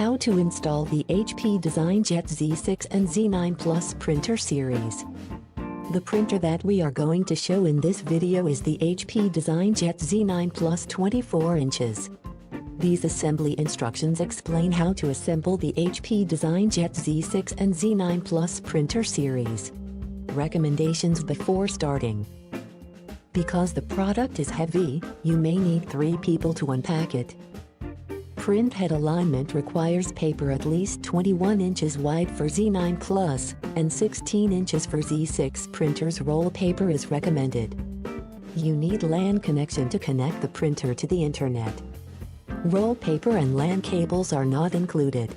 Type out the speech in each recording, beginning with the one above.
How to install the HP DesignJet Z6 and Z9 Plus printer series. The printer that we are going to show in this video is the HP DesignJet Z9 Plus 24 inches. These assembly instructions explain how to assemble the HP DesignJet Z6 and Z9 Plus printer series. Recommendations before starting. Because the product is heavy, you may need 3 people to unpack it. Print head alignment requires paper at least 21 inches wide for Z9 Plus, and 16 inches for Z6 printers. Roll paper is recommended. You need LAN connection to connect the printer to the internet. Roll paper and LAN cables are not included.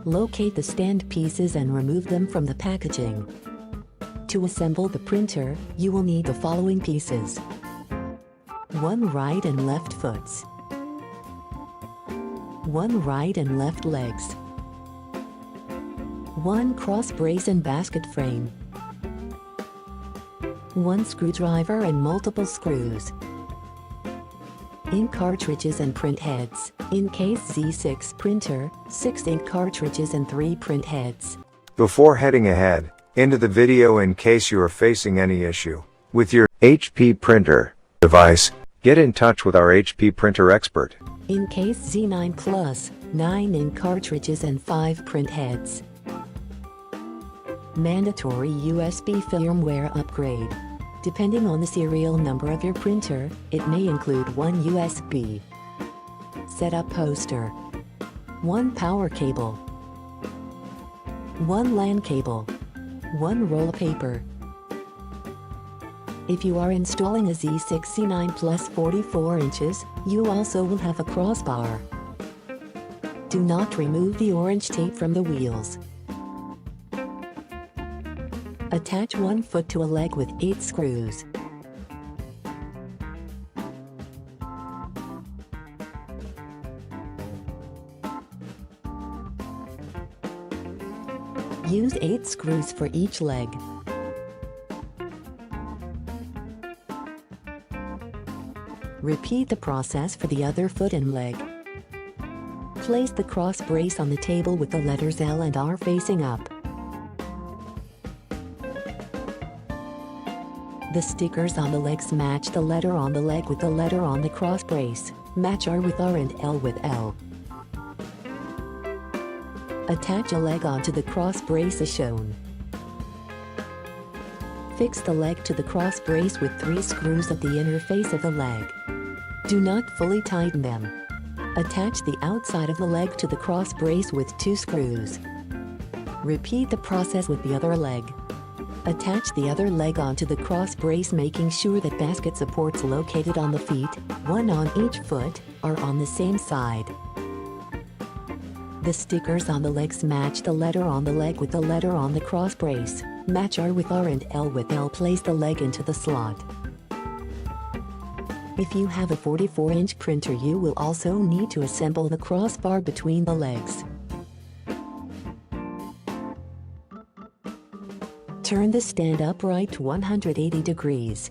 Locate the stand pieces and remove them from the packaging. To assemble the printer, you will need the following pieces: 1 right and left foots, 1 right and left legs, 1 cross brace and basket frame, 1 screwdriver and multiple screws. Ink cartridges and print heads. In case Z6 printer, 6 ink cartridges and 3 print heads. Before heading ahead into the video, in case you are facing any issue with your HP printer device, get in touch with our HP printer expert. In case Z9 Plus, 9 ink cartridges and 5 print heads. Mandatory USB firmware upgrade. Depending on the serial number of your printer, it may include 1 USB setup poster, 1 power cable, 1 LAN cable, 1 roll of paper. If you are installing a Z6 Z9 Plus 44 inches, you also will have a crossbar. Do not remove the orange tape from the wheels. Attach 1 foot to a leg with 8 screws. Use 8 screws for each leg. Repeat the process for the other foot and leg. Place the cross brace on the table with the letters L and R facing up. The stickers on the legs match the letter on the leg with the letter on the cross brace. Match R with R and L with L. Attach a leg onto the cross brace as shown. Fix the leg to the cross brace with 3 screws at the inner face of the leg. Do not fully tighten them. Attach the outside of the leg to the cross brace with 2 screws. Repeat the process with the other leg. Attach the other leg onto the cross brace, making sure that basket supports located on the feet, 1 on each foot, are on the same side. The stickers on the legs match the letter on the leg with the letter on the cross brace. Match R with R and L with L. Place the leg into the slot. If you have a 44-inch printer, you will also need to assemble the crossbar between the legs. Turn the stand upright 180 degrees.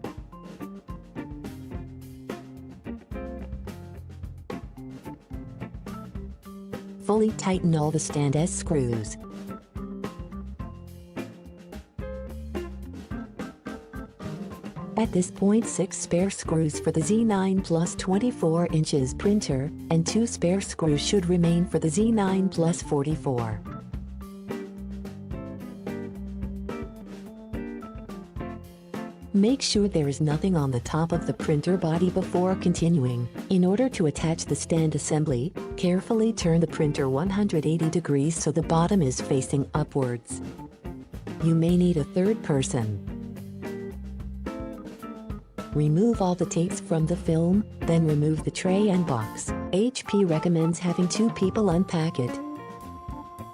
Fully tighten all the stand S screws. At this point, 6 spare screws for the Z9 Plus 24 inches printer, and 2 spare screws should remain for the Z9 Plus 44. Make sure there is nothing on the top of the printer body before continuing. In order to attach the stand assembly, carefully turn the printer 180 degrees so the bottom is facing upwards. You may need a third person. Remove all the tapes from the film, then remove the tray and box. HP recommends having 2 people unpack it.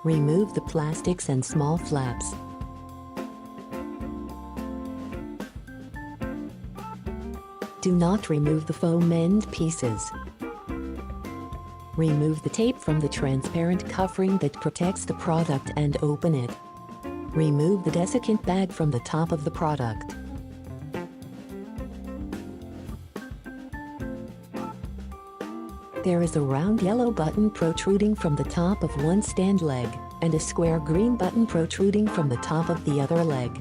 Remove the plastics and small flaps. Do not remove the foam end pieces. Remove the tape from the transparent covering that protects the product and open it. Remove the desiccant bag from the top of the product. There is a round yellow button protruding from the top of one stand leg, and a square green button protruding from the top of the other leg.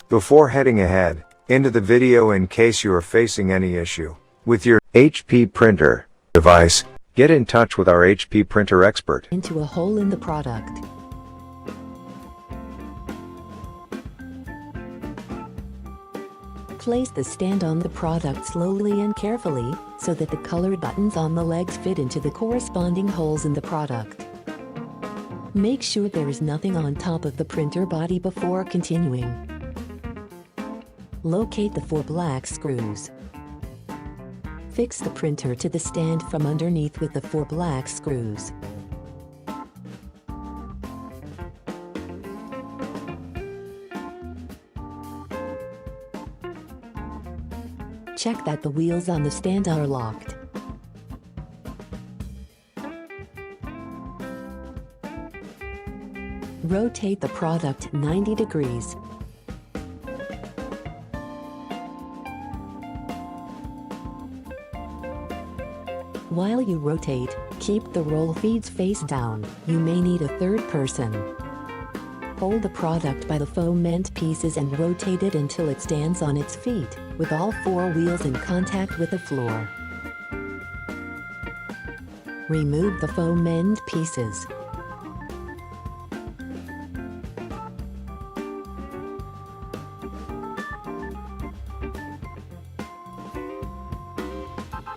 Before heading ahead into the video, in case you are facing any issue with your HP printer device, get in touch with our HP printer expert. Into a hole in the product. Place the stand on the product slowly and carefully, so that the colored buttons on the legs fit into the corresponding holes in the product. Make sure there is nothing on top of the printer body before continuing. Locate the 4 black screws. Fix the printer to the stand from underneath with the 4 black screws. Check that the wheels on the stand are locked. Rotate the product 90 degrees. While you rotate, keep the roll feeds face down. You may need a third person. Hold the product by the foam end pieces and rotate it until it stands on its feet, with all 4 wheels in contact with the floor. Remove the foam end pieces.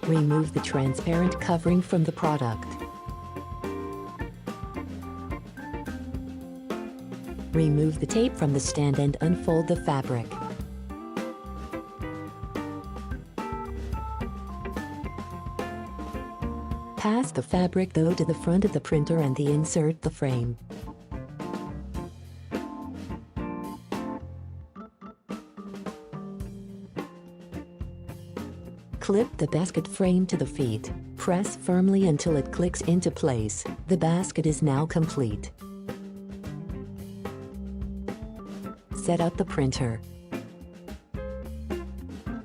Remove the transparent covering from the product. Remove the tape from the stand and unfold the fabric. Pass the fabric though to the front of the printer and insert the frame. Clip the basket frame to the feet. Press firmly until it clicks into place. The basket is now complete. Set up the printer.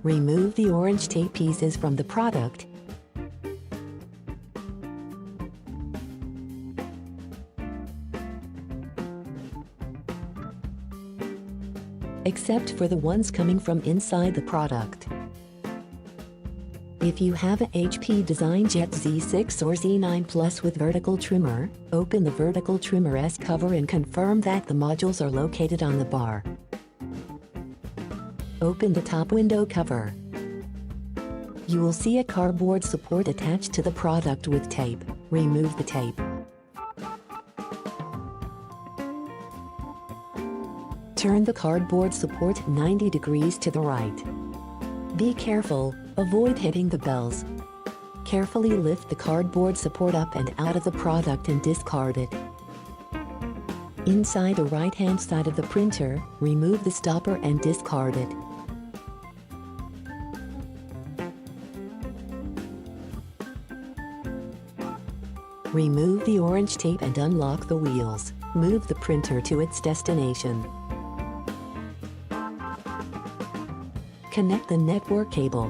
Remove the orange tape pieces from the product. Except for the ones coming from inside the product. If you have a HP DesignJet Z6 or Z9 Plus with vertical trimmer, open the vertical trimmer's cover and confirm that the modules are located on the bar. Open the top window cover. You will see a cardboard support attached to the product with tape. Remove the tape. Turn the cardboard support 90 degrees to the right. Be careful, avoid hitting the bells. Carefully lift the cardboard support up and out of the product and discard it. Inside the right-hand side of the printer, remove the stopper and discard it. Remove the orange tape and unlock the wheels. Move the printer to its destination. Connect the network cable.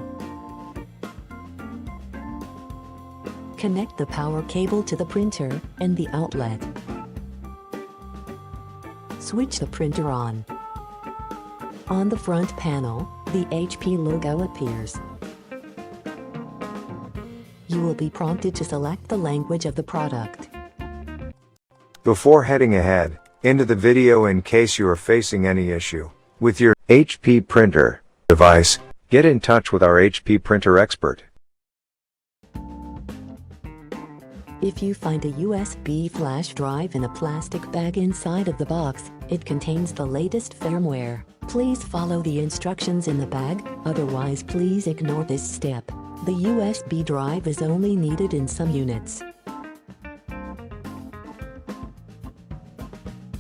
Connect the power cable to the printer and the outlet. Switch the printer on. On the front panel, the HP logo appears. You will be prompted to select the language of the product. Before heading ahead into the video, in case you are facing any issue with your HP printer device, get in touch with our HP printer expert. If you find a USB flash drive in a plastic bag inside of the box, it contains the latest firmware. Please follow the instructions in the bag, otherwise please ignore this step. The USB drive is only needed in some units.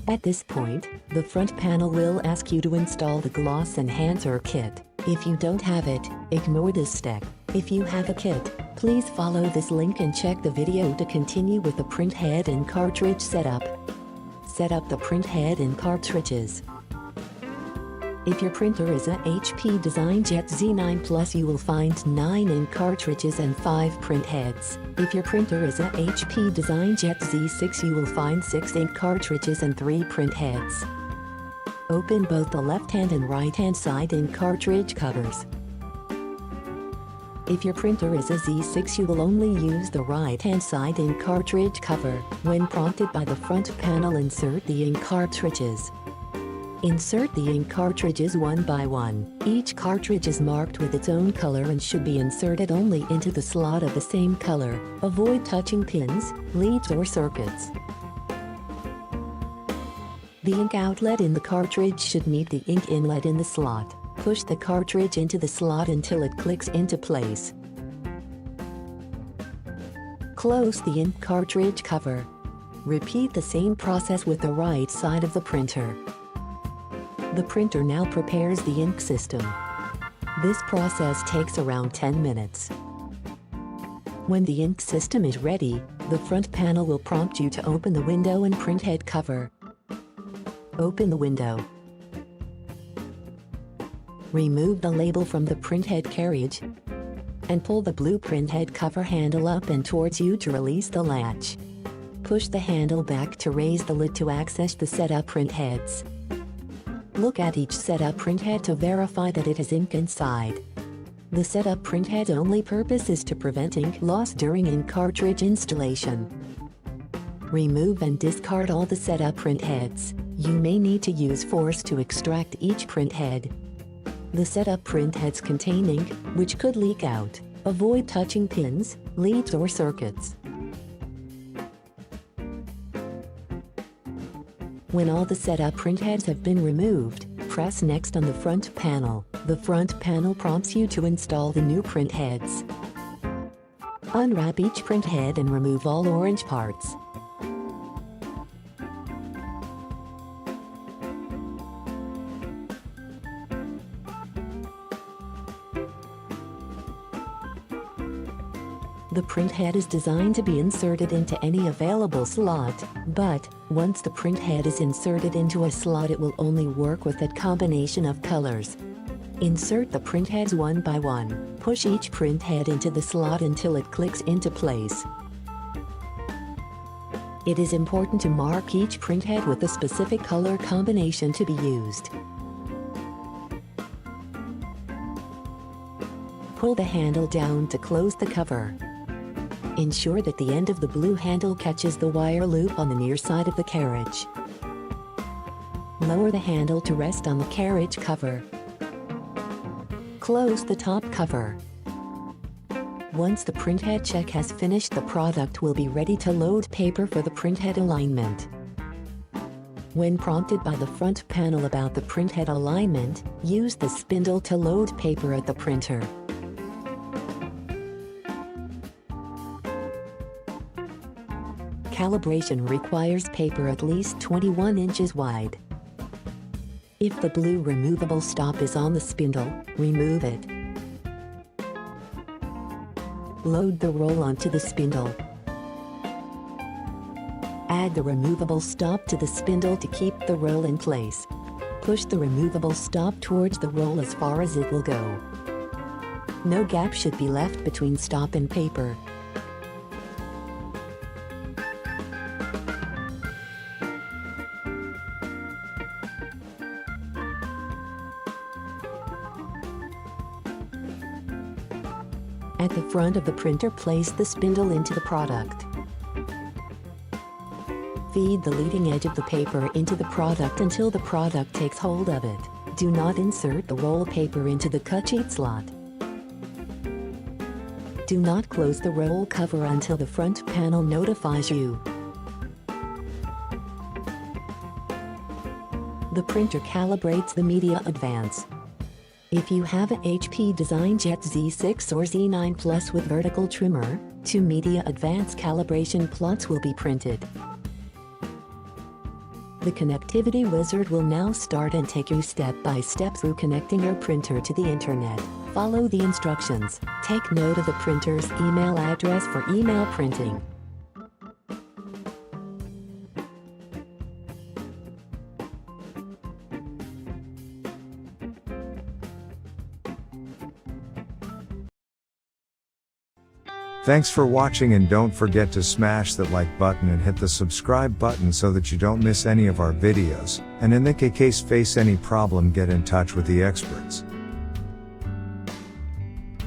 At this point, the front panel will ask you to install the gloss enhancer kit. If you don't have it, ignore this step. If you have a kit, please follow this link and check the video to continue with the print head and cartridge setup. Set up the print head and cartridges. If your printer is a HP DesignJet Z9 Plus, you will find 9 ink cartridges and 5 print heads. If your printer is a HP DesignJet Z6, you will find 6 ink cartridges and 3 print heads. Open both the left-hand and right-hand side ink cartridge covers. If your printer is a Z6, you will only use the right-hand side ink cartridge cover. When prompted by the front panel, insert the ink cartridges. Insert the ink cartridges one by one. Each cartridge is marked with its own color and should be inserted only into the slot of the same color. Avoid touching pins, leads or circuits. The ink outlet in the cartridge should meet the ink inlet in the slot. Push the cartridge into the slot until it clicks into place. Close the ink cartridge cover. Repeat the same process with the right side of the printer. The printer now prepares the ink system. This process takes around 10 minutes. When the ink system is ready, the front panel will prompt you to open the window and printhead cover. Open the window. Remove the label from the printhead carriage and pull the blue printhead cover handle up and towards you to release the latch. Push the handle back to raise the lid to access the setup printheads. Look at each setup printhead to verify that it has ink inside. The setup printhead's only purpose is to prevent ink loss during ink cartridge installation. Remove and discard all the setup printheads. You may need to use force to extract each printhead. The setup printheads contain ink, which could leak out. Avoid touching pins, leads or circuits. When all the setup printheads have been removed, press Next on the front panel. The front panel prompts you to install the new printheads. Unwrap each printhead and remove all orange parts. The printhead is designed to be inserted into any available slot, but once the printhead is inserted into a slot, it will only work with that combination of colors. Insert the printheads one by one. Push each printhead into the slot until it clicks into place. It is important to mark each printhead with a specific color combination to be used. Pull the handle down to close the cover. Ensure that the end of the blue handle catches the wire loop on the near side of the carriage. Lower the handle to rest on the carriage cover. Close the top cover. Once the printhead check has finished, the product will be ready to load paper for the printhead alignment. When prompted by the front panel about the printhead alignment, use the spindle to load paper at the printer. Calibration requires paper at least 21 inches wide. If the blue removable stop is on the spindle, remove it. Load the roll onto the spindle. Add the removable stop to the spindle to keep the roll in place. Push the removable stop towards the roll as far as it will go. No gap should be left between stop and paper. At the front of the printer, place the spindle into the product. Feed the leading edge of the paper into the product until the product takes hold of it. Do not insert the roll paper into the cut sheet slot. Do not close the roll cover until the front panel notifies you. The printer calibrates the media advance. If you have a HP DesignJet Z6 or Z9 Plus with vertical trimmer, 2 media advance calibration plots will be printed. The connectivity wizard will now start and take you step by step through connecting your printer to the internet. Follow the instructions. Take note of the printer's email address for email printing. Thanks for watching, and don't forget to smash that like button and hit the subscribe button so that you don't miss any of our videos, and in the case face any problem, get in touch with the experts.